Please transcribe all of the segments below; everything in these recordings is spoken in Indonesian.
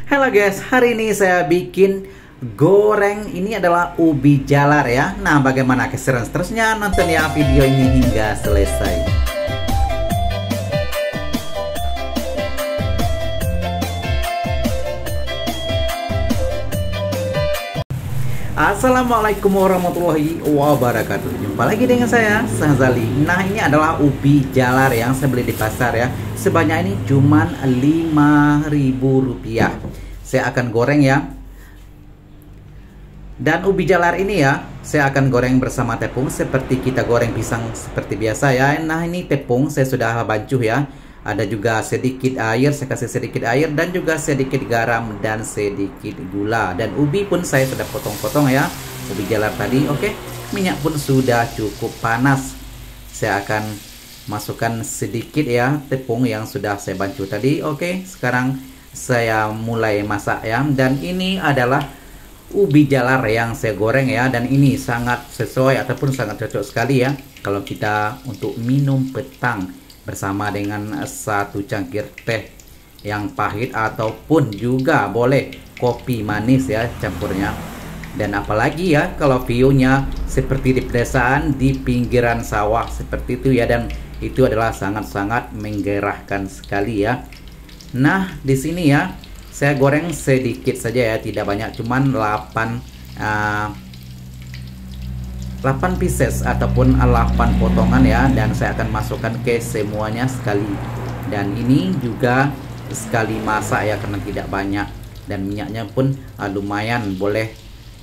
Halo guys, hari ini saya bikin goreng. Ini adalah ubi jalar ya. Nah, bagaimana keseruan seterusnya? Nonton ya video ini hingga selesai. Assalamualaikum warahmatullahi wabarakatuh. Jumpa lagi dengan saya, Sahzali. Nah, ini adalah ubi jalar yang saya beli di pasar ya. Sebanyak ini cuman Rp5.000. Saya akan goreng ya. Dan ubi jalar ini ya, saya akan goreng bersama tepung seperti kita goreng pisang seperti biasa ya. Nah, ini tepung saya sudah bancuh ya. Ada juga sedikit air, saya kasih sedikit air dan juga sedikit garam dan sedikit gula. Dan ubi pun saya sudah potong-potong ya, ubi jalar tadi. Oke, minyak pun sudah cukup panas. Saya akan masukkan sedikit ya tepung yang sudah saya bancuh tadi. Oke, sekarang saya mulai masak ya. Dan ini adalah ubi jalar yang saya goreng ya. Dan ini sangat sesuai ataupun sangat cocok sekali ya kalau kita untuk minum petang bersama dengan satu cangkir teh yang pahit ataupun juga boleh kopi manis ya campurnya. Dan apalagi ya kalau view-nya seperti di pedesaan di pinggiran sawah seperti itu ya, dan itu adalah sangat-sangat menggairahkan sekali ya. Nah, di sini ya saya goreng sedikit saja ya, tidak banyak, cuman 8 pieces ataupun 8 potongan ya, dan saya akan masukkan ke semuanya sekali. Dan ini juga sekali masak ya karena tidak banyak, dan minyaknya pun lumayan, boleh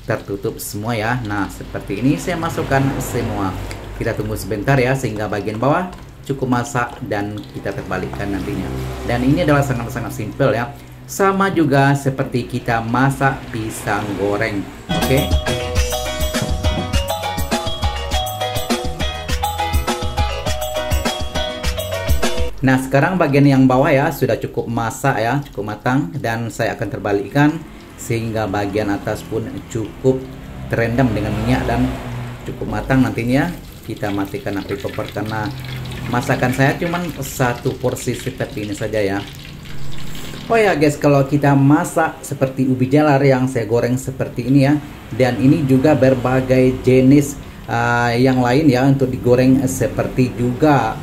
tertutup semua ya. Nah, seperti ini saya masukkan semua. Kita tunggu sebentar ya sehingga bagian bawah cukup masak dan kita terbalikkan nantinya. Dan ini adalah sangat-sangat simple ya, sama juga seperti kita masak pisang goreng. Oke. Nah, sekarang bagian yang bawah ya sudah cukup masak ya, cukup matang, dan saya akan terbalikkan sehingga bagian atas pun cukup terendam dengan minyak dan cukup matang. Nantinya kita matikan api kompor karena masakan saya cuman satu porsi seperti ini saja ya. Oh ya guys, kalau kita masak seperti ubi jalar yang saya goreng seperti ini ya, dan ini juga berbagai jenis yang lain ya untuk digoreng seperti juga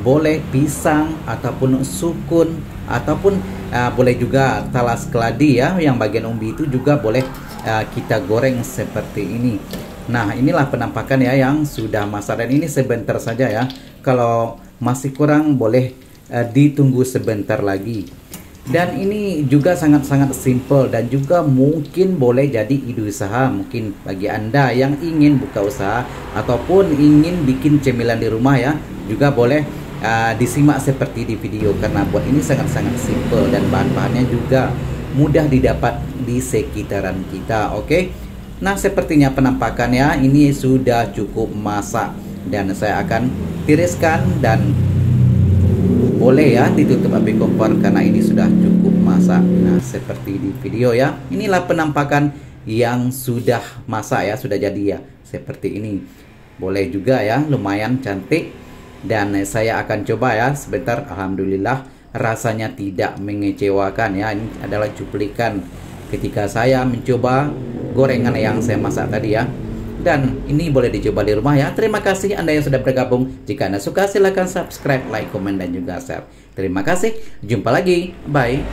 boleh pisang ataupun sukun ataupun boleh juga talas keladi ya, yang bagian umbi itu juga boleh kita goreng seperti ini. Nah, inilah penampakan ya yang sudah masak, dan ini sebentar saja ya. Kalau masih kurang boleh ditunggu sebentar lagi. Dan ini juga sangat-sangat simple dan juga mungkin boleh jadi ide usaha mungkin bagi Anda yang ingin buka usaha ataupun ingin bikin cemilan di rumah ya. Juga boleh disimak seperti di video karena buat ini sangat-sangat simple dan bahan-bahannya juga mudah didapat di sekitaran kita. Oke. Nah, sepertinya penampakannya ini sudah cukup masak dan saya akan tiriskan dan boleh ya ditutup api kompor karena ini sudah cukup masak. Nah, seperti di video ya. Inilah penampakan yang sudah masak ya, sudah jadi ya. Seperti ini. Boleh juga ya, lumayan cantik. Dan saya akan coba ya sebentar. Alhamdulillah rasanya tidak mengecewakan ya. Ini adalah cuplikan ketika saya mencoba gorengan yang saya masak tadi ya. Dan ini boleh dicoba di rumah ya. Terima kasih Anda yang sudah bergabung. Jika Anda suka silahkan subscribe, like, komen, dan juga share. Terima kasih. Jumpa lagi. Bye.